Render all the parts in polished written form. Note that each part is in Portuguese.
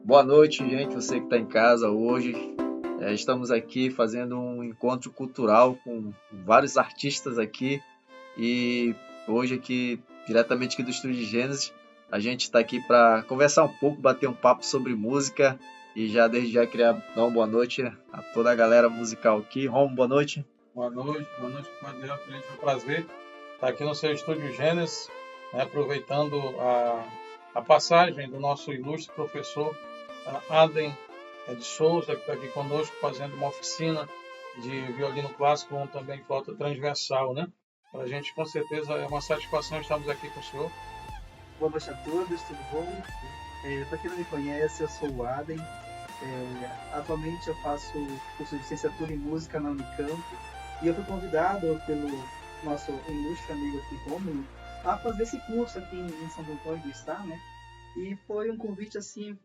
Boa noite, gente. Você que está em casa hoje. Estamos aqui fazendo um encontro cultural com vários artistas aqui e hoje aqui, diretamente aqui do Estúdio de Gênesis, a gente está aqui para conversar um pouco, bater um papo sobre música e já desde já queria dar uma boa noite a toda a galera musical aqui. Rom, boa noite. Boa noite, Madeira. É um prazer estar aqui no seu estúdio Gênesis, né, aproveitando a passagem do nosso ilustre professor Adem de Souza, que está aqui conosco fazendo uma oficina de violino clássico, como também flauta transversal, né? Para a gente, com certeza, é uma satisfação estarmos aqui com o senhor. Boa noite a todos, tudo bom? Para quem não me conhece, eu sou o Adem. Atualmente eu faço curso de licenciatura em música na Unicamp e eu fui convidado pelo nosso ilustre amigo aqui, Rômulo, a fazer esse curso aqui em São Antônio do Está, né? E foi um convite assim,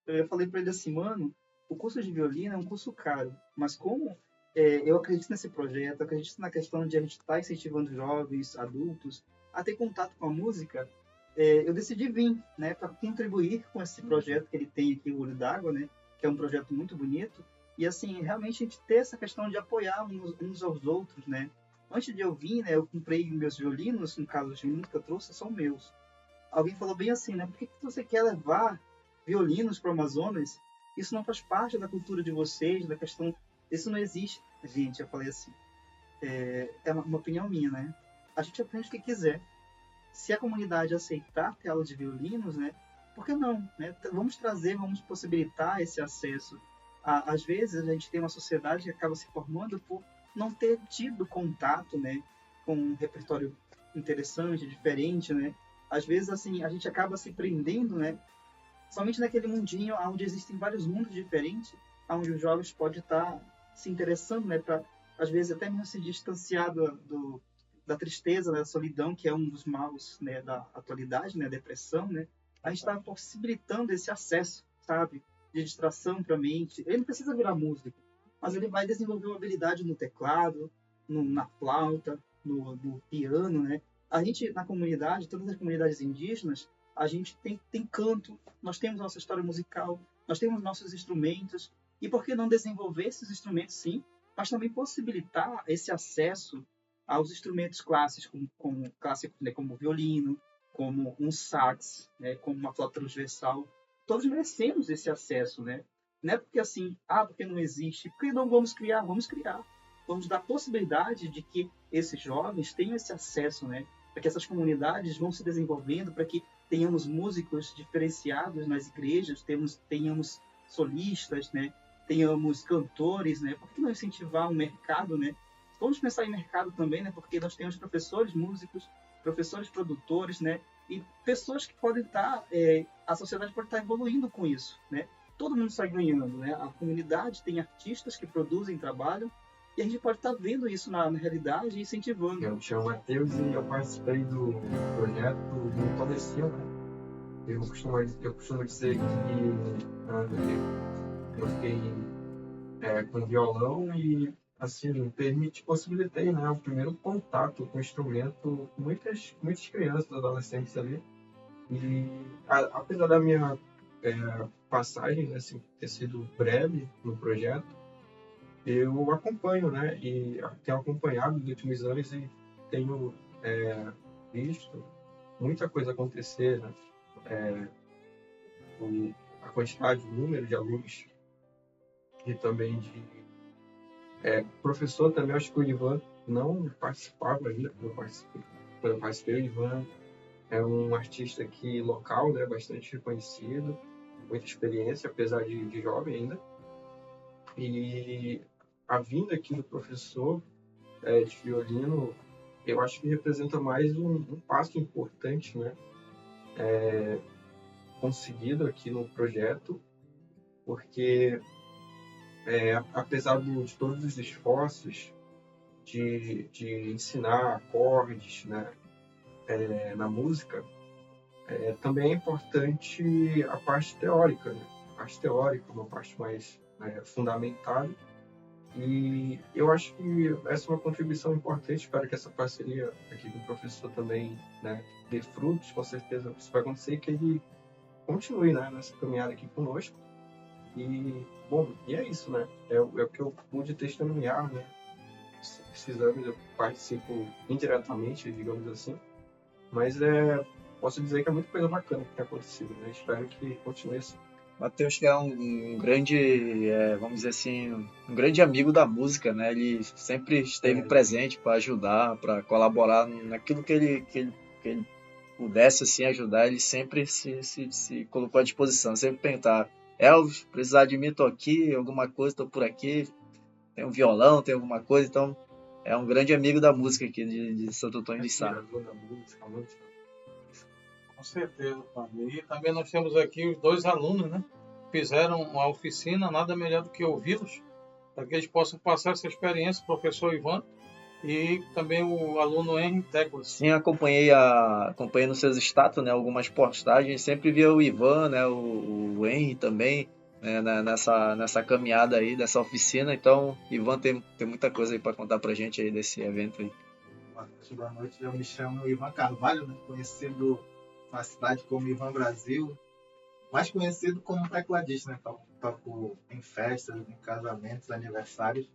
eu falei para ele assim, mano, o curso de violino é um curso caro, mas como eu acredito nesse projeto, acredito na questão de a gente estar incentivando jovens, adultos, a ter contato com a música, eu decidi vir, né, para contribuir com esse projeto que ele tem aqui, o Olho d'Água, né, que é um projeto muito bonito, e assim, realmente a gente ter essa questão de apoiar uns aos outros, né. Antes de eu vir, né, eu comprei meus violinos, no caso, os violinos que eu trouxe são meus. Alguém falou bem assim, né, por que você quer levar violinos para o Amazonas? Isso não faz parte da cultura de vocês, da questão, isso não existe. Gente, eu falei assim, é uma opinião minha, né, a gente aprende o que quiser, se a comunidade aceitar ter aula de violinos, né, por que não? Né? Vamos trazer, vamos possibilitar esse acesso. Às vezes, a gente tem uma sociedade que acaba se formando por não ter tido contato, né, com um repertório interessante, diferente, né? Às vezes, assim, a gente acaba se prendendo, né, somente naquele mundinho onde existem vários mundos diferentes, onde os jovens podem estar se interessando, né, para, às vezes, até mesmo se distanciar da tristeza, da solidão, que é um dos maus, né, da atualidade, né, a depressão, né, a gente está possibilitando esse acesso, sabe, de distração para a mente. Ele não precisa virar músico, mas ele vai desenvolver uma habilidade no teclado, na flauta, no piano, né. A gente, na comunidade, todas as comunidades indígenas, a gente tem canto, nós temos nossa história musical, nós temos nossos instrumentos, e por que não desenvolver esses instrumentos, sim, mas também possibilitar esse acesso aos instrumentos clássicos, clássicos, né, como o violino, como um sax, né, como uma flauta transversal. Todos merecemos esse acesso, né? Não é porque assim, porque não existe, porque não vamos criar? Vamos criar. Vamos dar possibilidade de que esses jovens tenham esse acesso, né? Para que essas comunidades vão se desenvolvendo, para que tenhamos músicos diferenciados nas igrejas, tenhamos solistas, né? Tenhamos cantores, né? Por que não incentivar o mercado, né? Vamos pensar em mercado também, né? Porque nós temos professores músicos, professores produtores, né? E pessoas que podem estar, a sociedade pode estar evoluindo com isso, né? Todo mundo sai ganhando, né? A comunidade tem artistas que produzem trabalho e a gente pode estar vendo isso na realidade e incentivando. Eu me chamo Matheus e eu participei do projeto no comecinho, né? Eu costumo dizer que eu fiquei com violão e assim possibilitei, né, o primeiro contato com o instrumento com muitas crianças, adolescentes ali. E apesar da minha passagem, né, assim, ter sido breve no projeto, eu acompanho, né, e tenho acompanhado nos últimos anos e tenho visto muita coisa acontecer, né? A quantidade, o número de alunos e também de professor também. Acho que o Ivan não participava ainda quando eu participei. O Ivan é um artista aqui local, né, bastante reconhecido, muita experiência, apesar de jovem ainda. E a vinda aqui do professor de violino, eu acho que representa mais um passo importante, né, conseguido aqui no projeto, porque apesar de todos os esforços de ensinar acordes, né, na música, também é importante a parte teórica, né? A parte teórica, uma parte mais fundamentada. E eu acho que essa é uma contribuição importante para que essa parceria aqui com o professor também, né, dê frutos. Com certeza isso vai acontecer, que ele continue, né, nessa caminhada aqui conosco. E é isso, né? É o que eu pude testemunhar, né? Esses anos eu participo indiretamente, digamos assim, mas posso dizer que é muita coisa bacana que tem acontecido, né? Espero que continue assim. Matheus que é um grande, vamos dizer assim, um grande amigo da música, né? Ele sempre esteve presente para ajudar, para colaborar naquilo que ele pudesse assim ajudar. Ele sempre se colocou à disposição, sempre perguntar: Elvis, precisar de mim, tô aqui, alguma coisa, tô por aqui, tem um violão, tem alguma coisa. Então é um grande amigo da música aqui de Santo Antônio de Sá. Da música, muito. Com certeza, Fábio. E também nós temos aqui os 2 alunos, né? Fizeram uma oficina, nada melhor do que ouvi-los, para que eles possam passar essa experiência, o professor Ivan e também o aluno Henry Teclas. Sim, acompanhei nos seus status, né, algumas postagens, sempre via o Ivan, né, o Henry também, né, nessa caminhada aí, dessa oficina. Então, Ivan tem muita coisa aí para contar pra gente aí desse evento aí. Boa noite, eu me chamo Ivan Carvalho, né, conhecido na cidade como Ivan Brasil, mais conhecido como tecladista, né, toco em festas, em casamentos, aniversários,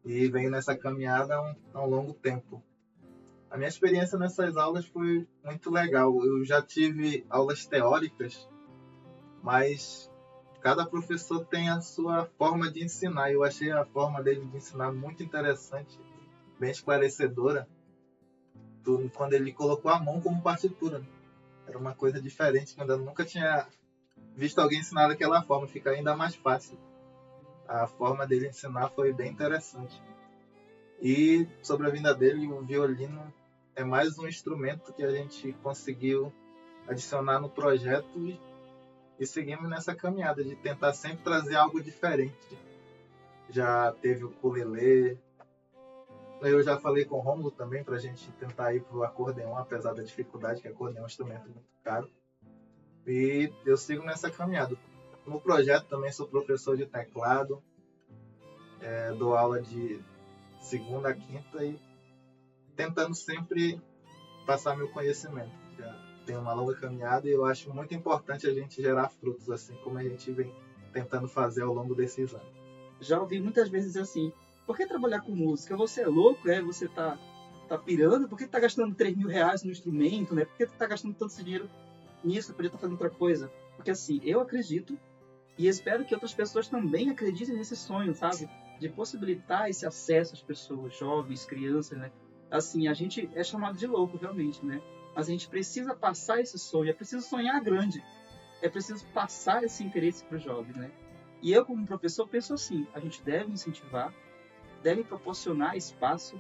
e venho nessa caminhada há um longo tempo. A minha experiência nessas aulas foi muito legal. Eu já tive aulas teóricas, mas cada professor tem a sua forma de ensinar. Eu achei a forma dele de ensinar muito interessante, bem esclarecedora, quando ele colocou a mão como partitura. Era uma coisa diferente, que eu ainda nunca tinha visto alguém ensinar daquela forma, fica ainda mais fácil. A forma dele ensinar foi bem interessante. E sobre a vinda dele, o violino é mais um instrumento que a gente conseguiu adicionar no projeto e seguimos nessa caminhada de tentar sempre trazer algo diferente. Já teve o ukulele, eu já falei com o Rômulo também para a gente tentar ir para o acordeon, apesar da dificuldade, que acordeon é um instrumento muito caro. E eu sigo nessa caminhada. No projeto também sou professor de teclado, dou aula de segunda a quinta e tentando sempre passar meu conhecimento. Já tem uma longa caminhada e eu acho muito importante a gente gerar frutos, assim como a gente vem tentando fazer ao longo desses anos. Já ouvi muitas vezes dizer assim: por que trabalhar com música? Você é louco, Você tá pirando? Por que tá gastando 3 mil reais no instrumento, né? Por que tu tá gastando tanto esse dinheiro nisso? Podia estar fazendo outra coisa. Porque assim, eu acredito e espero que outras pessoas também acreditem nesse sonho, sabe? De possibilitar esse acesso às pessoas, jovens, crianças, né? Assim, a gente é chamado de louco, realmente, né? Mas a gente precisa passar esse sonho, é preciso sonhar grande. É preciso passar esse interesse para os jovens, né? E eu, como professor, penso assim: a gente deve incentivar, deve proporcionar espaço.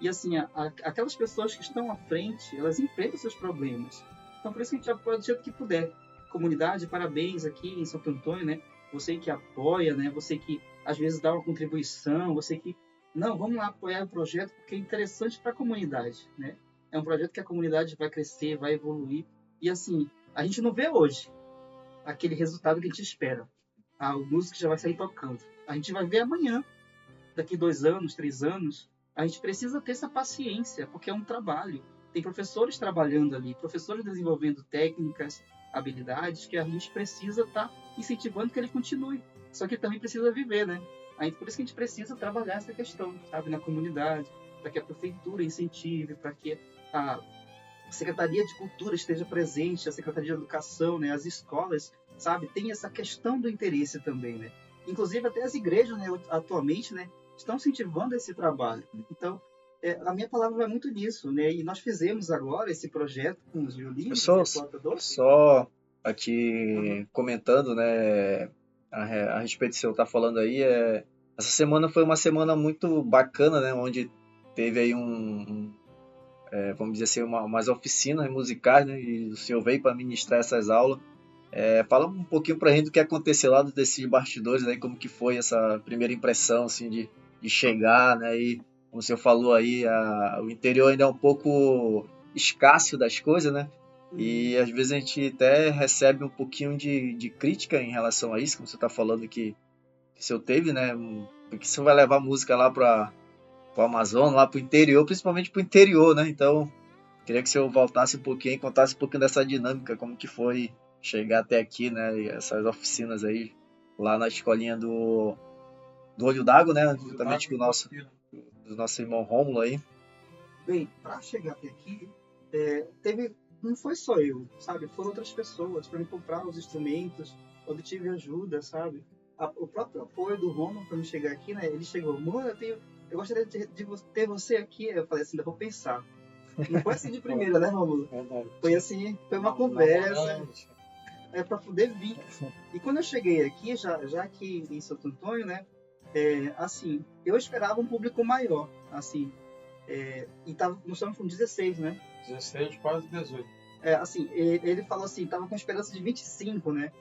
E, assim, aquelas pessoas que estão à frente, elas enfrentam seus problemas. Então, por isso que a gente apoia do jeito que puder. Comunidade, parabéns aqui em Santo Antônio, né? Você que apoia, né? Você que, às vezes, dá uma contribuição, você que... Não, vamos lá apoiar o projeto porque é interessante para a comunidade, né? É um projeto que a comunidade vai crescer, vai evoluir. E, assim, a gente não vê hoje aquele resultado que a gente espera. O músico já vai sair tocando. A gente vai ver amanhã, daqui 2 anos, 3 anos. A gente precisa ter essa paciência, porque é um trabalho. Tem professores trabalhando ali, professores desenvolvendo técnicas, habilidades, que a gente precisa estar incentivando que ele continue. Só que também precisa viver, né? Por isso que a gente precisa trabalhar essa questão, sabe, na comunidade, para que a prefeitura incentive, para que a Secretaria de Cultura esteja presente, a Secretaria de Educação, né, as escolas, sabe, tem essa questão do interesse também, né? Inclusive até as igrejas, né, atualmente, né, estão incentivando esse trabalho. Então, a minha palavra vai muito nisso, né? E nós fizemos agora esse projeto com os violinos. Só aqui comentando, né, a respeito do que você está falando aí, essa semana foi uma semana muito bacana, né, onde teve aí vamos dizer assim, umas oficinas musicais, né, e o senhor veio para ministrar essas aulas. Fala um pouquinho pra gente do que aconteceu lá desses bastidores, aí, como que foi essa primeira impressão, assim, de chegar, né, e como o senhor falou aí, o interior ainda é um pouco escasso das coisas, né, e às vezes a gente até recebe um pouquinho de crítica em relação a isso, como você está falando que o senhor teve, né, porque o senhor vai levar música lá para o Amazonas, lá para o interior, principalmente para o interior, né, então queria que o senhor voltasse um pouquinho e contasse um pouquinho dessa dinâmica, como que foi chegar até aqui, né, e essas oficinas aí. lá na escolinha do Olho d'Água, né? Olho Juntamente com d'Água do nosso irmão Rômulo aí. Bem, para chegar até aqui, não foi só eu, sabe? Foram outras pessoas para me comprar os instrumentos, obtive ajuda, sabe? O próprio apoio do Romulo para me chegar aqui, né? Ele chegou, mano, eu gostaria de ter você aqui. Eu falei assim, ainda vou pensar. Não foi assim de primeira, né, Romulo? Verdade. Foi assim, foi uma conversa para poder vir. E quando eu cheguei aqui, já aqui em Santo Antônio, né? Assim, eu esperava um público maior, assim. Nós estamos com 16, né? 16, quase 18. Assim, ele falou assim, tava com esperança de 25, né?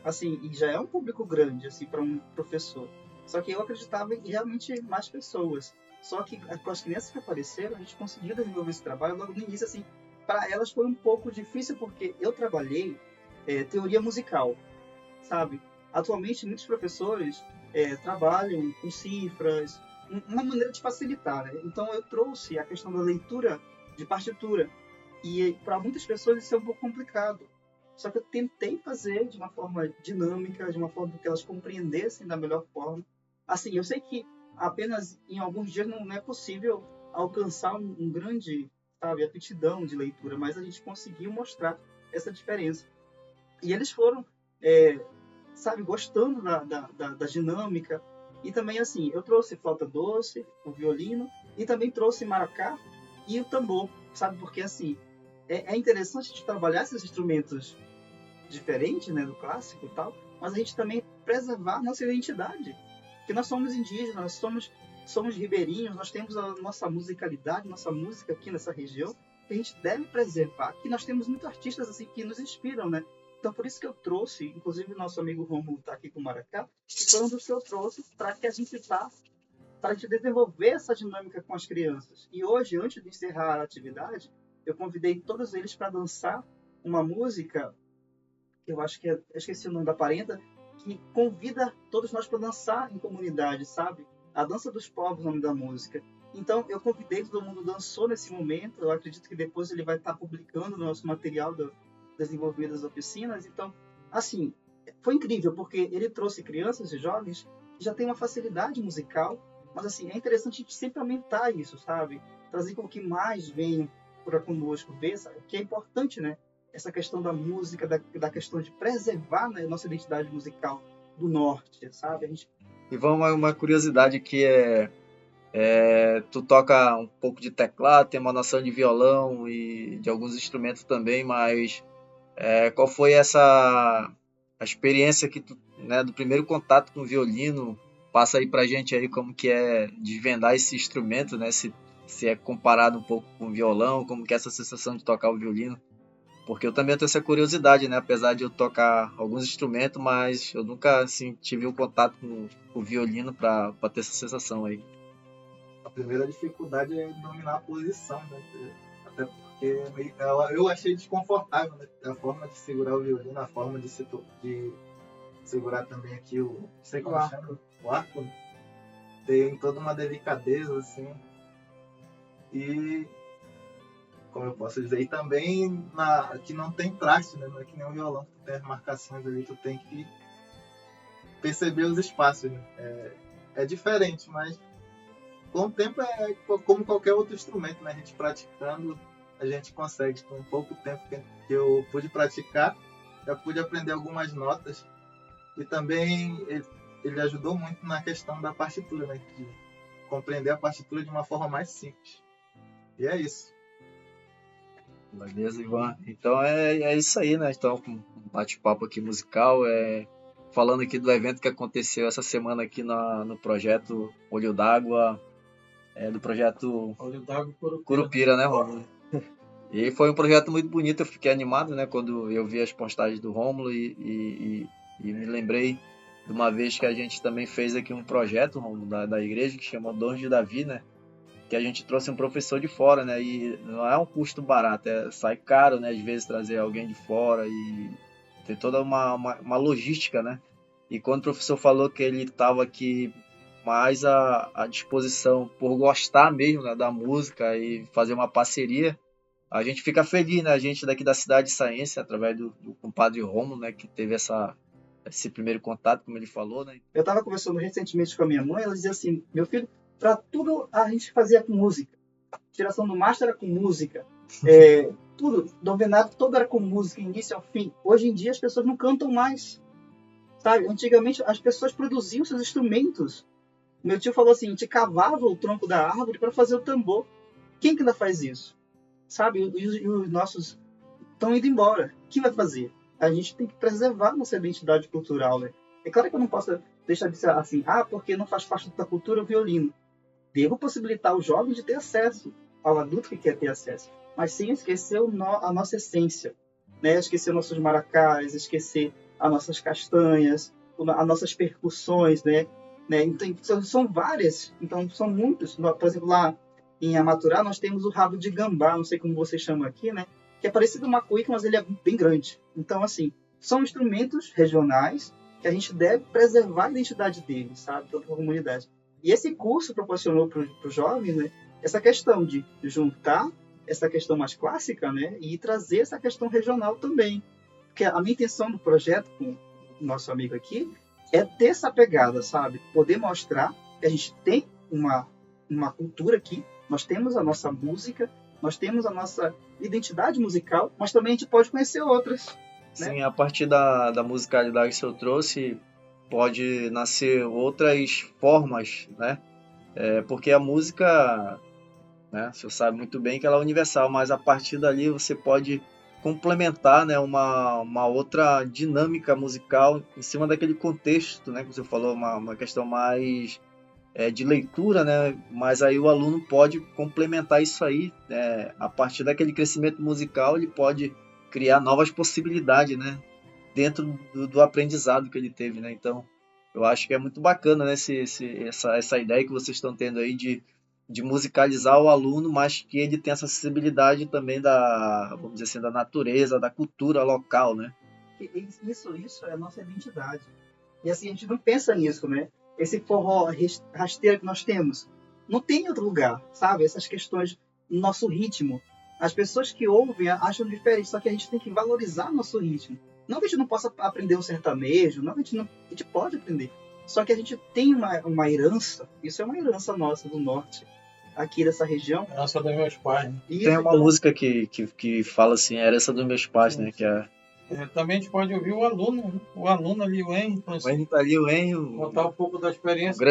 Assim, e já é um público grande, assim, para um professor. Só que eu acreditava em realmente mais pessoas. Só que com as crianças que apareceram, a gente conseguiu desenvolver esse trabalho logo no início, assim. Para elas foi um pouco difícil, porque eu trabalhei teoria musical, sabe? Atualmente, muitos professores trabalham com cifras, uma maneira de facilitar, né? Então, eu trouxe a questão da leitura de partitura. E para muitas pessoas isso é um pouco complicado. Só que eu tentei fazer de uma forma dinâmica, de uma forma que elas compreendessem da melhor forma. Assim, eu sei que apenas em alguns dias não é possível alcançar um grande, sabe, aptidão de leitura, mas a gente conseguiu mostrar essa diferença. E eles foram, sabe, gostando da dinâmica. E também, assim, eu trouxe flauta doce, o violino, e também trouxe maracá e o tambor, sabe? Porque, assim, é interessante a gente trabalhar esses instrumentos diferentes, né, do clássico e tal, mas a gente também preservar a nossa identidade. Porque nós somos indígenas, nós somos ribeirinhos, nós temos a nossa musicalidade, nossa música aqui nessa região, que a gente deve preservar. Aqui nós temos muitos artistas assim que nos inspiram, né? Então, por isso que eu trouxe, inclusive o nosso amigo Romulo está aqui com o maracá, que foi um dos que eu trouxe para que a gente para a gente desenvolver essa dinâmica com as crianças. E hoje, antes de encerrar a atividade, eu convidei todos eles para dançar uma música, que eu acho que eu esqueci o nome da parenta, que convida todos nós para dançar em comunidade, sabe? A Dança dos Povos, o nome da música. Então, eu convidei, todo mundo dançou nesse momento. Eu acredito que depois ele vai estar publicando o nosso material desenvolvido das oficinas. Então, assim, foi incrível, porque ele trouxe crianças e jovens que já têm uma facilidade musical, mas, assim, é interessante a gente sempre aumentar isso, sabe? Trazer com que mais venham para conosco ver, sabe? Que é importante, né? Essa questão da música, da questão de preservar, né, a nossa identidade musical do norte, sabe? A gente... E uma curiosidade aqui tu toca um pouco de teclado, tem uma noção de violão e de alguns instrumentos também, mas qual foi a experiência que tu, né, do primeiro contato com o violino? Passa aí pra gente aí como que é desvendar esse instrumento, né? Se é comparado um pouco com o violão, como que é essa sensação de tocar o violino. Porque eu também tenho essa curiosidade, né? Apesar de eu tocar alguns instrumentos, mas eu nunca assim, tive um contato com o violino para ter essa sensação aí. A primeira dificuldade é dominar a posição, né? Até porque eu achei desconfortável, né? A forma de segurar o violino, a forma de segurar também aqui não sei como chama, o arco, né? Tem toda uma delicadeza, assim. E, como eu posso dizer, e também que não tem traste, né? Não é que nem o violão, tu tem as marcações ali, tu tem que perceber os espaços, né? É diferente, mas com o tempo é como qualquer outro instrumento, né? A gente praticando, a gente consegue. Com pouco tempo que eu pude praticar, já pude aprender algumas notas. E também ele ajudou muito na questão da partitura, né? De compreender a partitura de uma forma mais simples. E é isso. Beleza, Ivan. Então é isso aí, né? Então, um bate-papo aqui musical, falando aqui do evento que aconteceu essa semana aqui no projeto Olho d'Água, do projeto Olho d'Água Curupira, né, Rômulo? E foi um projeto muito bonito, eu fiquei animado, né, quando eu vi as postagens do Rômulo e me lembrei de uma vez que a gente também fez aqui um projeto, Rômulo, da igreja, que chama Dons de Davi, né? Que a gente trouxe um professor de fora, né? E não é um custo barato, sai caro, né? Às vezes trazer alguém de fora e tem toda uma logística, né? E quando o professor falou que ele estava aqui mais à disposição por gostar mesmo, né, da música e fazer uma parceria, a gente fica feliz, né? A gente daqui da cidade de Saense, através do compadre Romulo, né? Que teve essa esse primeiro contato, como ele falou, né? Eu estava conversando recentemente com a minha mãe, ela dizia assim, meu filho, para tudo a gente fazia com música. Tiração do master era com música. Tudo, novenato todo era com música, início ao fim. Hoje em dia as pessoas não cantam mais, sabe? Antigamente as pessoas produziam seus instrumentos. Meu tio falou assim, a gente cavava o tronco da árvore para fazer o tambor. Quem que ainda faz isso? Sabe? E os nossos estão indo embora. Quem vai fazer? A gente tem que preservar nossa identidade cultural, né? É claro que eu não posso deixar de ser assim, porque não faz parte da cultura o violino. Devo possibilitar o jovem de ter acesso ao adulto que quer ter acesso, mas sem esquecer a nossa essência, né? Esquecer nossos maracás, esquecer as nossas castanhas, as nossas percussões, né? Então, são várias, então são muitos. Por exemplo, lá em Amaturá nós temos o rabo de gambá, não sei como vocês chamam aqui, né? Que é parecido com uma cuíca, mas ele é bem grande. Então, assim, são instrumentos regionais que a gente deve preservar a identidade deles, sabe? Toda a comunidade. E esse curso proporcionou para os jovens, né, essa questão de juntar essa questão mais clássica, né, e trazer essa questão regional também. Porque a minha intenção do projeto com o nosso amigo aqui é ter essa pegada, sabe? Poder mostrar que a gente tem uma cultura aqui, nós temos a nossa música, nós temos a nossa identidade musical, mas também a gente pode conhecer outras. Né? Sim, a partir da musicalidade que você trouxe, pode nascer outras formas, né? Porque a música, né, você sabe muito bem que ela é universal, mas a partir dali você pode complementar, né, uma outra dinâmica musical em cima daquele contexto, né, que você falou, uma questão mais de leitura, né? Mas aí o aluno pode complementar isso aí, a partir daquele crescimento musical, ele pode criar novas possibilidades, né? Dentro do aprendizado que ele teve, né? Então, eu acho que é muito bacana, né? Essa ideia que vocês estão tendo aí de musicalizar o aluno, mas que ele tenha essa acessibilidade também vamos dizer assim, da natureza, da cultura local, né? Isso é a nossa identidade. E assim, a gente não pensa nisso, né? Esse forró rasteiro que nós temos, não tem em outro lugar, sabe? Essas questões no nosso ritmo. As pessoas que ouvem acham diferente, só que a gente tem que valorizar nosso ritmo. Não que a gente não possa aprender um sertanejo, não que a gente pode aprender. Só que a gente tem uma herança, isso é uma herança nossa do norte, aqui dessa região. Herança dos meus pais. Né? Isso, tem uma música que fala assim, a herança dos meus pais, né? Que é... também a gente pode ouvir o aluno ali, o Henry. O Henry tá ali, o Henry. Contar um pouco da experiência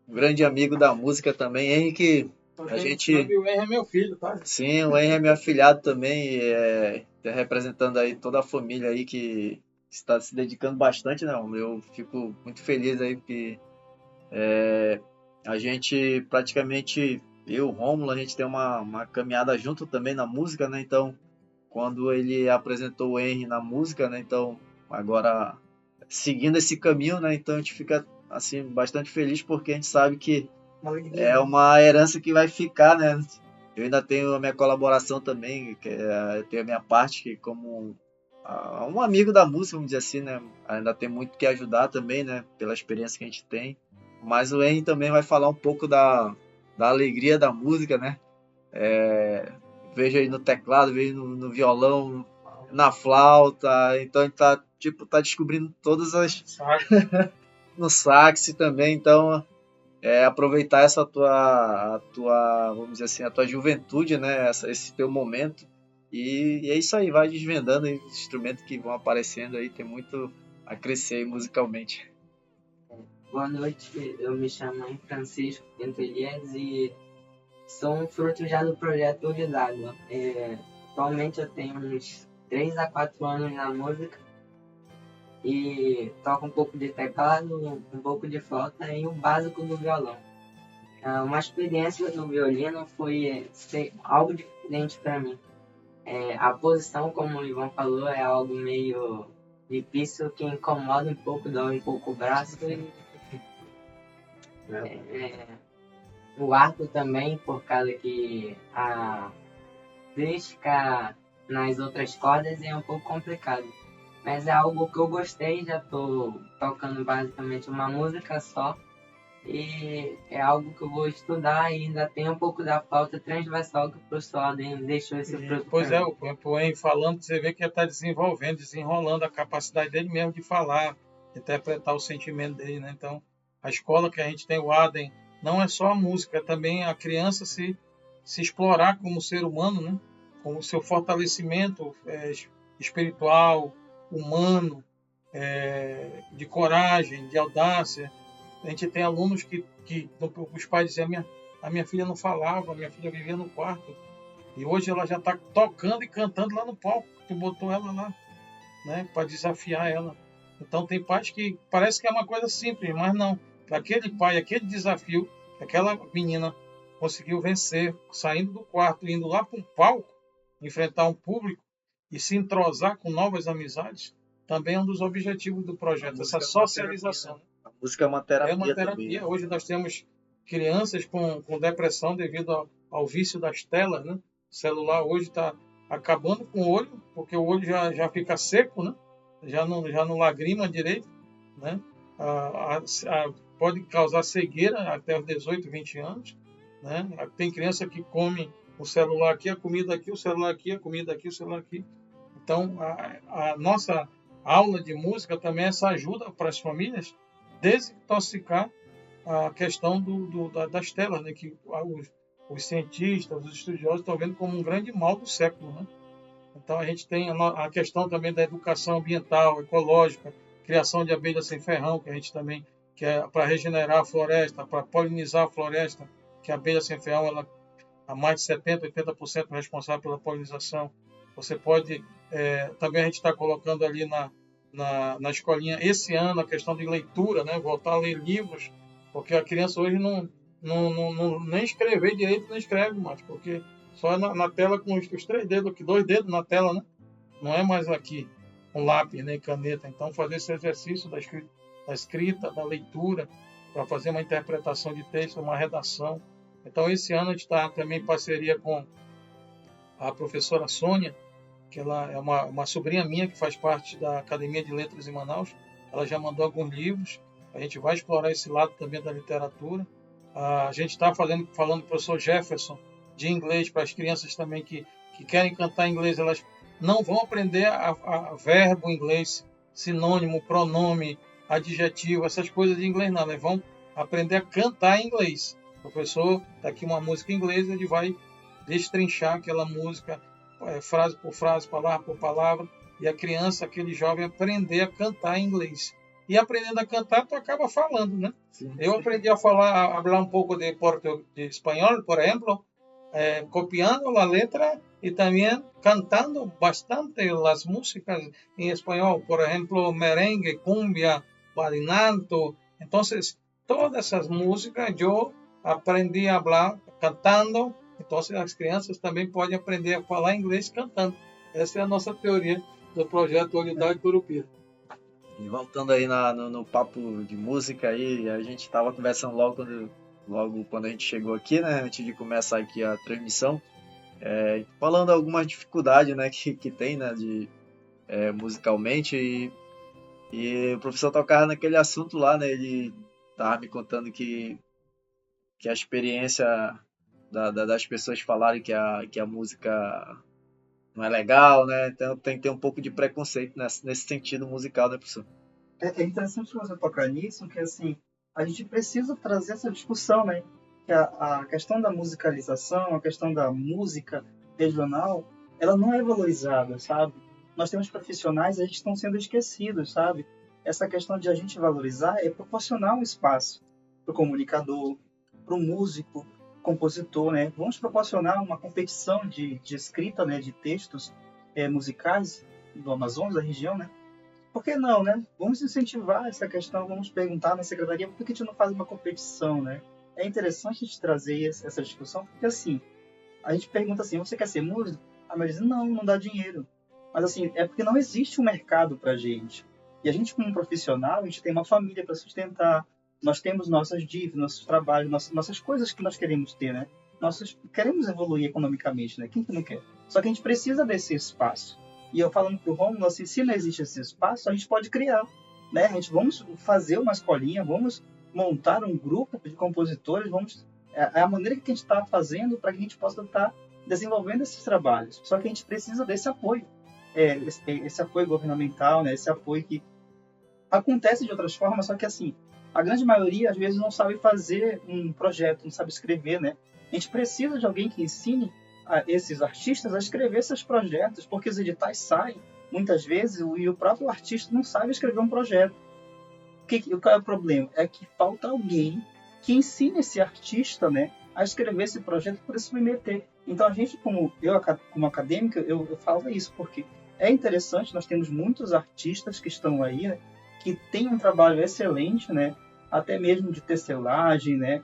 um grande amigo da música também, Henry, que a gente... O Henry é meu filho, tá? Sim, o Henry é meu afilhado também, tá representando aí toda a família aí que está se dedicando bastante, né? Eu fico muito feliz aí porque a gente praticamente, eu, Rômulo, a gente tem uma caminhada junto também na música, né? Então, quando ele apresentou o Henry na música, né? Então, agora seguindo esse caminho, né? Então a gente fica assim bastante feliz porque a gente sabe que é uma herança que vai ficar, né? Eu ainda tenho a minha colaboração também, eu tenho a minha parte que como um amigo da música, vamos dizer assim, né? Ainda tem muito que ajudar também, né? Pela experiência que a gente tem. Mas o Henry também vai falar um pouco da alegria da música, né? Vejo aí no teclado, vejo no violão, na flauta, então a gente tá descobrindo todas as... no sax também, então aproveitar essa tua, vamos dizer assim, a tua juventude, né, esse teu momento, e é isso aí, vai desvendando aí os instrumentos que vão aparecendo aí, tem muito a crescer aí musicalmente. Boa noite, eu me chamo Francisco Pinto Elias e sou um fruto já do projeto Olho d'Água. Atualmente eu tenho uns 3 a 4 anos na música e toco um pouco de teclado, um pouco de flauta e o básico do violão. Uma experiência no violino foi ser algo diferente para mim. A posição, como o Ivan falou, é algo meio difícil que incomoda um pouco, dói um pouco o braço. O arco também, por causa que a física nas outras cordas é um pouco complicado. Mas é algo que eu gostei, já estou tocando basicamente uma música só. e é algo que eu vou estudar e ainda tem um pouco da flauta transversal que o professor Alden deixou esse produto. Pois é, o Poen falando, você vê que ele está desenvolvendo, desenrolando a capacidade dele mesmo de falar, de interpretar o sentimento dele, né? Então, a escola que a gente tem, o Adem, não é só a música, é também a criança se explorar como ser humano, né? Com o seu fortalecimento espiritual, humano, de coragem, de audácia. A gente tem alunos que os pais diziam, a minha filha não falava, a minha filha vivia no quarto. E hoje ela já está tocando e cantando lá no palco. Tu botou ela lá, né, para desafiar ela. Então tem pais que parece que é uma coisa simples, mas não. Aquele pai, aquele desafio, aquela menina conseguiu vencer, saindo do quarto, indo lá para um palco, enfrentar um público e se entrosar com novas amizades, também é um dos objetivos do projeto, essa socialização. A música é uma terapia. É uma terapia. Também, né? Hoje nós temos crianças com depressão devido ao vício das telas, né? O celular hoje está acabando com o olho, porque o olho já fica seco, né? Já não lagrima direito, né? Pode causar cegueira até os 18, 20 anos, né? Tem criança que come o celular aqui, a comida aqui, o celular aqui, a comida aqui, o celular aqui. Então, a nossa aula de música também é essa ajuda para as famílias desintoxicar a questão das telas, né? Que os cientistas, os estudiosos estão vendo como um grande mal do século, né? Então a gente tem a questão também da educação ambiental, ecológica, criação de abelhas sem ferrão, que a gente também quer para regenerar a floresta, para polinizar a floresta, que a abelha sem ferrão ela há mais de 70%, 80% responsável pela polinização. Você pode também a gente está colocando ali na escolinha esse ano a questão de leitura, né? Voltar a ler livros, porque a criança hoje nem escrever direito não escreve mais, porque só na tela com os 3 dedos, 2 dedos na tela, né? Não é mais aqui um lápis, nem caneta. Então fazer esse exercício da escrita, da leitura, para fazer uma interpretação de texto, uma redação. Então esse ano a gente está também em parceria com a professora Sônia, que ela é uma sobrinha minha que faz parte da Academia de Letras em Manaus. Ela já mandou alguns livros. A gente vai explorar esse lado também da literatura. A gente está falando com o professor Jefferson de inglês para as crianças também que querem cantar inglês. Elas não vão aprender a verbo em inglês, sinônimo, pronome, adjetivo, essas coisas de inglês não. Elas vão aprender a cantar em inglês. O professor, está aqui uma música em inglês, ele vai destrinchar aquela música, frase por frase, palavra por palavra, e a criança, aquele jovem, aprender a cantar em inglês. E aprendendo a cantar, tu acaba falando, né? Sim. Eu aprendi a falar um pouco de espanhol, por exemplo, copiando a letra e também cantando bastante as músicas em espanhol, por exemplo, merengue, cumbia, vallenato. Então, todas essas músicas eu aprendi a falar cantando. Então, as crianças também podem aprender a falar inglês cantando. Essa é a nossa teoria do projeto Unidade Curupira. E voltando aí no papo de música aí, a gente estava conversando logo quando a gente chegou aqui, né, antes de começar aqui a transmissão, falando algumas dificuldades, né, que tem, né, musicalmente, e o professor tocava naquele assunto lá, né, ele estava me contando que a experiência das pessoas falarem que a música não é legal, né? Então tem que ter um pouco de preconceito nesse sentido musical, né, professor? É interessante você tocar nisso, que assim, a gente precisa trazer essa discussão, né? Que a questão da musicalização, a questão da música regional, ela não é valorizada, sabe? Nós temos profissionais, eles estão sendo esquecidos, sabe? Essa questão de a gente valorizar é proporcionar um espaço para o comunicador, para o músico, compositor, né? Vamos proporcionar uma competição de escrita, né, de textos musicais do Amazonas, da região, né? Por que não, né? Vamos incentivar essa questão, vamos perguntar na secretaria por que a gente não faz uma competição, né? É interessante a gente trazer essa discussão, porque assim, a gente pergunta assim, você quer ser músico? A maioria diz, não dá dinheiro. Mas assim, é porque não existe um mercado pra gente. E a gente, como profissional, a gente tem uma família para sustentar, nós temos nossas dívidas, nossos trabalhos, nossas coisas que nós queremos ter, né? Nós queremos evoluir economicamente, né? Quem que não quer? Só que a gente precisa desse espaço. E eu falando pro Rômulo, assim, se não existe esse espaço, a gente pode criar, né? A gente vamos fazer uma escolinha, vamos montar um grupo de compositores, é a maneira que a gente está fazendo para que a gente possa estar desenvolvendo esses trabalhos. Só que a gente precisa desse apoio, esse apoio governamental, né? Esse apoio que acontece de outras formas, só que assim, a grande maioria às vezes não sabe fazer um projeto, não sabe escrever, né? A gente precisa de alguém que ensine a esses artistas a escrever seus projetos, porque os editais saem muitas vezes e o próprio artista não sabe escrever um projeto. Qual é o problema? É que falta alguém que ensine esse artista, né, a escrever esse projeto para se submeter. Então a gente, como acadêmica, eu falo isso porque é interessante, nós temos muitos artistas que estão aí, né, que têm um trabalho excelente, né, até mesmo de tecelagem, né,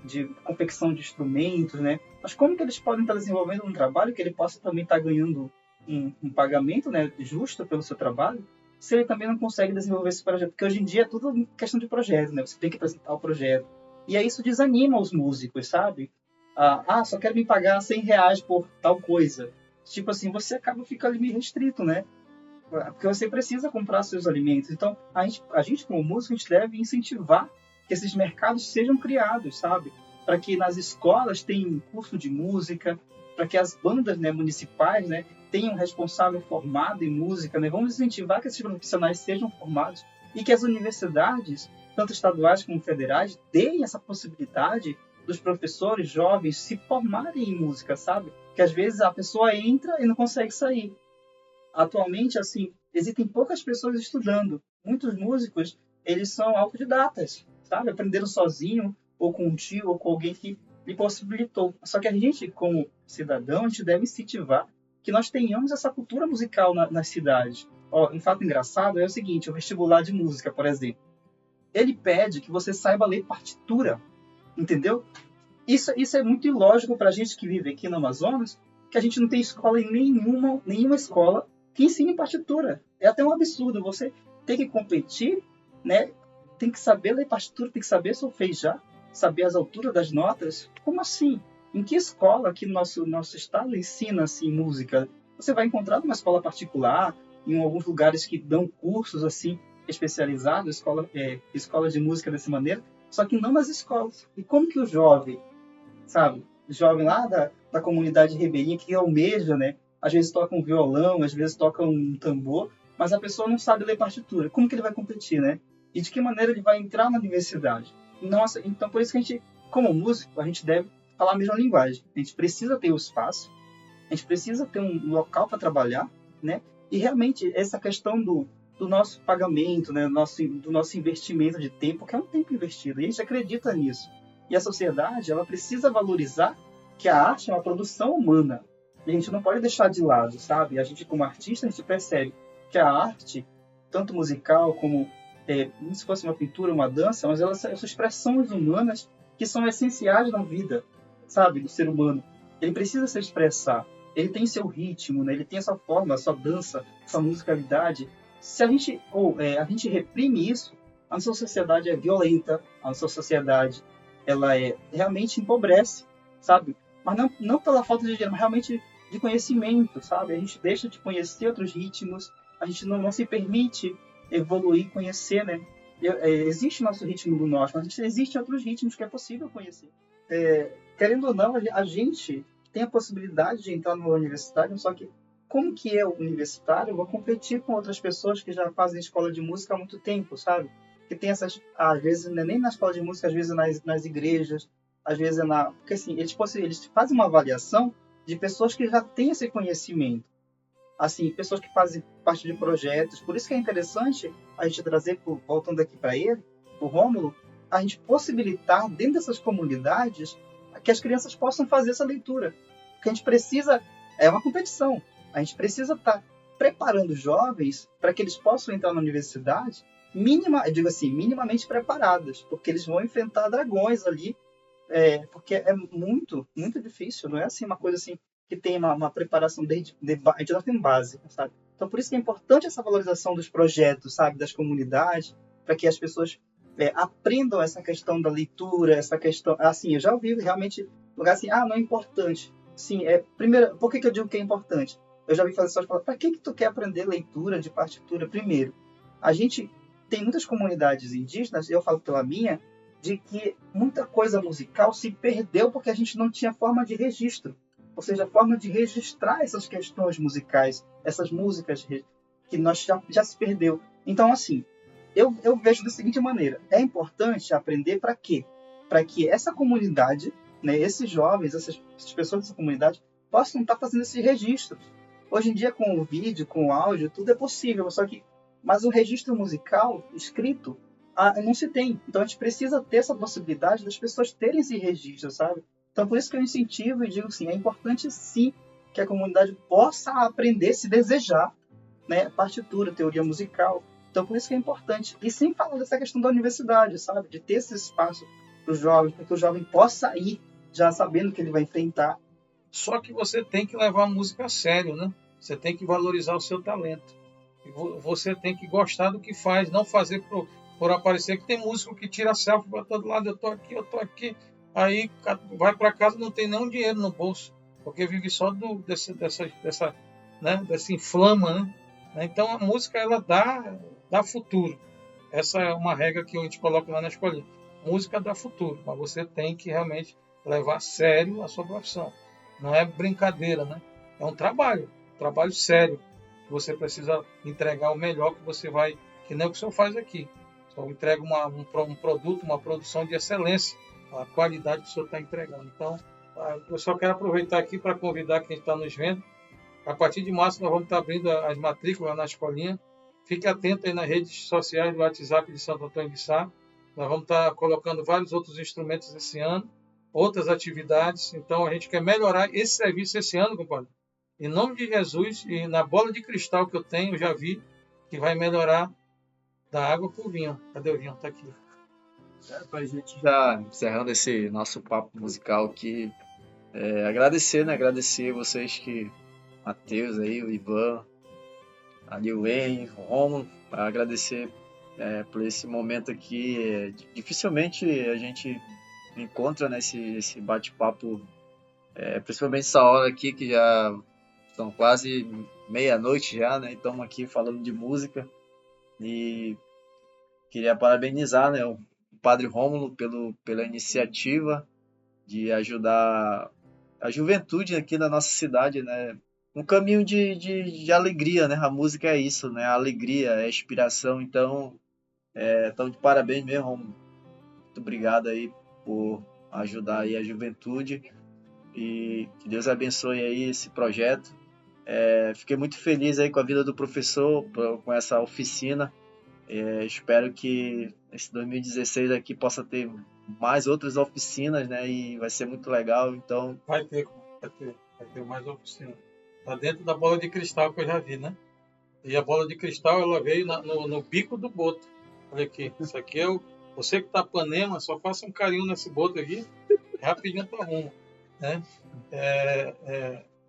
de confecção de instrumentos, né, mas como que eles podem estar desenvolvendo um trabalho que ele possa também estar ganhando um pagamento, né, justo pelo seu trabalho, se ele também não consegue desenvolver esse projeto? Porque hoje em dia é tudo questão de projeto, né, você tem que apresentar o projeto. E aí isso desanima os músicos, sabe? Só quero me pagar R$100 por tal coisa. Tipo assim, você acaba ficando meio restrito, né? Porque você precisa comprar seus alimentos. Então, a gente como músico, a gente deve incentivar que esses mercados sejam criados, sabe? Para que nas escolas tenham curso de música, para que as bandas, né, municipais, né, tenham um responsável formado em música, né? Vamos incentivar que esses profissionais sejam formados e que as universidades, tanto estaduais como federais, deem essa possibilidade dos professores jovens se formarem em música, sabe? Que às vezes a pessoa entra e não consegue sair. Atualmente, assim, existem poucas pessoas estudando. Muitos músicos, eles são autodidatas, sabe? Aprenderam sozinho, ou com um tio, ou com alguém que lhe possibilitou. Só que a gente, como cidadão, a gente deve incentivar que nós tenhamos essa cultura musical nas cidades. Um fato engraçado é o seguinte, o vestibular de música, por exemplo. Ele pede que você saiba ler partitura, entendeu? Isso é muito ilógico para a gente que vive aqui no Amazonas, que a gente não tem escola em nenhuma escola que ensine partitura. É até um absurdo. Você tem que competir, né? Tem que saber ler partitura, tem que saber solfejar, saber as alturas das notas. Como assim? Em que escola aqui no nosso estado ensina assim música? Você vai encontrar numa escola particular, em alguns lugares que dão cursos assim especializados, escolas de música dessa maneira, só que não nas escolas. E como que o jovem, sabe? O jovem lá da comunidade ribeirinha que almeja, né? Às vezes toca um violão, às vezes toca um tambor, mas a pessoa não sabe ler partitura. Como que ele vai competir, né? E de que maneira ele vai entrar na universidade? Nossa, então por isso que a gente, como músico, a gente deve falar a mesma linguagem. A gente precisa ter o espaço, a gente precisa ter um local para trabalhar, né? E realmente essa questão do nosso pagamento, né? Do nosso investimento de tempo, que é um tempo investido, e a gente acredita nisso. E a sociedade, ela precisa valorizar que a arte é uma produção humana. E a gente não pode deixar de lado, sabe? A gente, como artista, a gente percebe que a arte, tanto musical como se fosse uma pintura, uma dança, mas elas são expressões humanas que são essenciais na vida, sabe? Do ser humano. Ele precisa se expressar. Ele tem seu ritmo, né? Ele tem a sua forma, a sua dança, a sua musicalidade. Se a gente reprime isso, a nossa sociedade é violenta, a nossa sociedade ela realmente empobrece, sabe? Mas não pela falta de dinheiro, mas realmente de conhecimento, sabe? A gente deixa de conhecer outros ritmos, a gente não se permite evoluir, conhecer, né? Existe o nosso ritmo do norte, mas existem outros ritmos que é possível conhecer. Querendo ou não, a gente tem a possibilidade de entrar numa universidade, só que como que eu, universitário, vou competir com outras pessoas que já fazem escola de música há muito tempo, sabe? Que tem essas, às vezes, não é nem na escola de música, às vezes nas igrejas, às vezes porque assim, eles fazem uma avaliação de pessoas que já têm esse conhecimento. Assim, pessoas que fazem parte de projetos. Por isso que é interessante a gente trazer, voltando aqui para ele, o Rômulo, a gente possibilitar dentro dessas comunidades que as crianças possam fazer essa leitura. Porque a gente precisa, é uma competição, a gente precisa estar preparando jovens para que eles possam entrar na universidade minimamente preparados, porque eles vão enfrentar dragões ali, porque é muito, muito difícil, não é assim uma coisa assim que tem uma preparação a gente não tem base, sabe? Então por isso que é importante essa valorização dos projetos, sabe, das comunidades, para que as pessoas aprendam essa questão da leitura, essa questão, assim, eu já ouvi realmente lugar assim, não é importante. Sim, primeiro, por que eu digo que é importante? Eu já ouvi falar, para que tu quer aprender leitura de partitura? Primeiro, a gente tem muitas comunidades indígenas, eu falo pela minha, de que muita coisa musical se perdeu porque a gente não tinha forma de registro. Ou seja, forma de registrar essas questões musicais, essas músicas que nós já se perdeu. Então, assim, eu vejo da seguinte maneira: é importante aprender para quê? Para que essa comunidade, né, esses jovens, essas pessoas dessa comunidade, possam estar fazendo esse registro. Hoje em dia, com o vídeo, com o áudio, tudo é possível, mas o registro musical escrito não se tem. Então, a gente precisa ter essa possibilidade das pessoas terem esse registro, sabe? Então, por isso que eu incentivo e digo assim, é importante sim que a comunidade possa aprender, se desejar, né, partitura, teoria musical. Então, por isso que é importante. E sem falar dessa questão da universidade, sabe? De ter esse espaço para o jovem, para que o jovem possa ir já sabendo que ele vai enfrentar. Só que você tem que levar a música a sério, né? Você tem que valorizar o seu talento. Você tem que gostar do que faz, não fazer por aparecer. Que tem músico que tira selfie para todo lado, eu tô aqui. Aí vai para casa, não tem nenhum dinheiro no bolso, porque vive só dessa inflama, né? Então a música, ela dá futuro. Essa é uma regra que a gente coloca lá na escolinha. Música dá futuro, mas você tem que realmente levar a sério a sua profissão. Não é brincadeira, né? É um trabalho sério. Você precisa entregar o melhor que você vai, que nem o que o senhor faz aqui. O senhor entrega um produto, uma produção de excelência, a qualidade que o senhor está entregando. Então, eu só quero aproveitar aqui para convidar quem está nos vendo. A partir de março nós vamos estar abrindo as matrículas na escolinha. Fique atento aí nas redes sociais do WhatsApp de Santo Antônio de Sá. Nós vamos estar colocando vários outros instrumentos esse ano, outras atividades. Então, a gente quer melhorar esse serviço esse ano, compadre. Em nome de Jesus, e na bola de cristal que eu tenho, eu já vi que vai melhorar da água para o vinho. Cadê o vinho? Está aqui. Para a gente já encerrando esse nosso papo musical aqui, agradecer, né? Agradecer vocês que, Matheus aí, o Ivan, ali o Wayne, o Romulo, agradecer por esse momento aqui. Dificilmente a gente encontra nesse bate-papo, principalmente essa hora aqui que já são quase meia-noite já, né? Estamos aqui falando de música e queria parabenizar, né, o Padre Rômulo pela iniciativa de ajudar a juventude aqui da nossa cidade, né? Um caminho de alegria, né? A música é isso, né? A alegria, é a inspiração. Então, de parabéns mesmo, Rômulo. Muito obrigado aí por ajudar aí a juventude e que Deus abençoe aí esse projeto. Fiquei muito feliz aí com a vida do professor, com essa oficina. Espero que esse 2016 aqui possa ter mais outras oficinas, né? E vai ser muito legal. Então, Vai ter mais oficina. Está dentro da bola de cristal que eu já vi, né? E a bola de cristal, ela veio no bico do boto. Olha aqui, isso aqui você que está Panema, só faça um carinho nesse boto aqui, rapidinho tu arruma, né?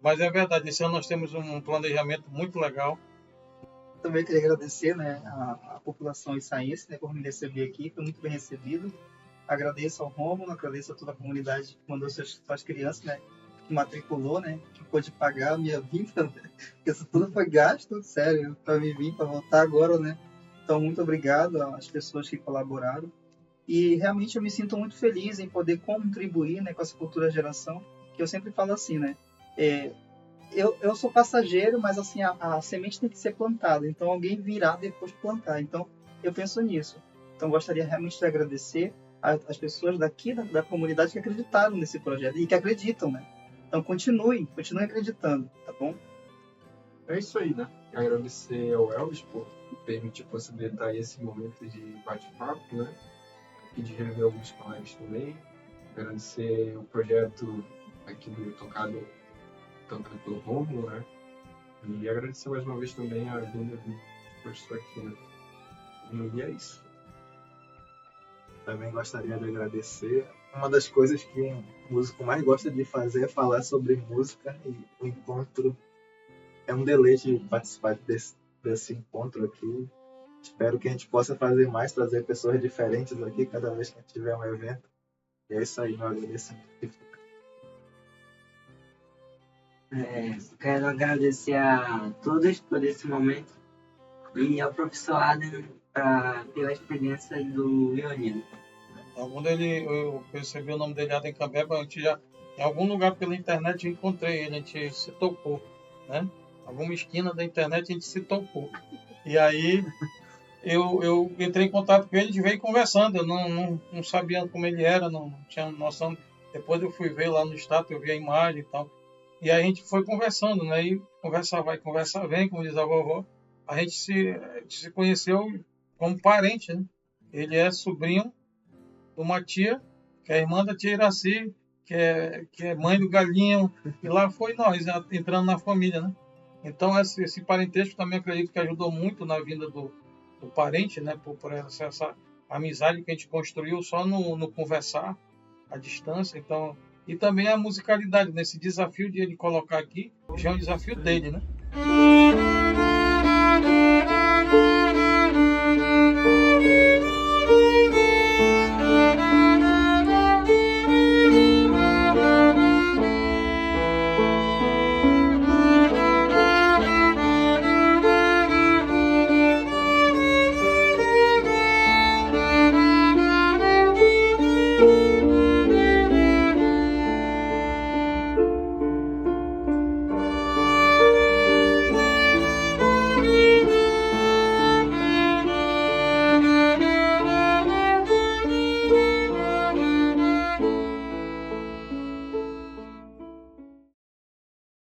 Mas é verdade, esse ano nós temos um planejamento muito legal. Também queria agradecer, né, a população issaense, né, por me receber aqui, foi muito bem recebido. Agradeço ao Rômulo, agradeço a toda a comunidade que mandou suas crianças, né, que matriculou, né, que pôde pagar a minha vinda, né, porque isso tudo foi gasto, sério, para me vir, para voltar agora, né. Então, muito obrigado às pessoas que colaboraram. E realmente eu me sinto muito feliz em poder contribuir, né, com essa futura geração, que eu sempre falo assim, né, eu sou passageiro, mas assim, a semente tem que ser plantada, então alguém virá depois plantar. Então, eu penso nisso. Então, gostaria realmente de agradecer as pessoas daqui da comunidade que acreditaram nesse projeto e que acreditam, né? Então, continue acreditando, tá bom? É isso aí, né? Agradecer ao Elvis por permitir possibilitar esse momento de bate-papo, né? E de rever alguns colegas também. Agradecer o projeto aqui do tocado pelo Rômulo, né? E agradecer mais uma vez também a vinda do professor aqui, né? E é isso. Também gostaria de agradecer. Uma das coisas que um músico mais gosta de fazer é falar sobre música, e o encontro é um deleite participar desse encontro aqui. Espero que a gente possa fazer mais, trazer pessoas diferentes aqui cada vez que a gente tiver um evento. E é isso aí, meu agradecimento. Quero agradecer a todos por esse momento. e ao professor Adam pela experiência do violino. Então, quando eu percebi o nome dele, Adam Cambeba, a gente já, em algum lugar pela internet eu encontrei ele, a gente se topou, né? Alguma esquina da internet a gente se topou. E aí eu entrei em contato com ele, a gente veio conversando, eu não sabia como ele era, não tinha noção. Depois eu fui ver lá no status, eu vi a imagem e tal. E aí a gente foi conversando, né? E conversa vai, conversa vem, como diz a vovó. A gente se conheceu como parente, né? Ele é sobrinho de uma tia, que é a irmã da tia Iraci, que é mãe do Galinho. E lá foi nós, entrando na família, né? Então esse parentesco também acredito que ajudou muito na vinda do parente, né? Por essa amizade que a gente construiu só no conversar, à distância. Então, e também a musicalidade, nesse desafio de ele colocar aqui, já é um desafio dele, né?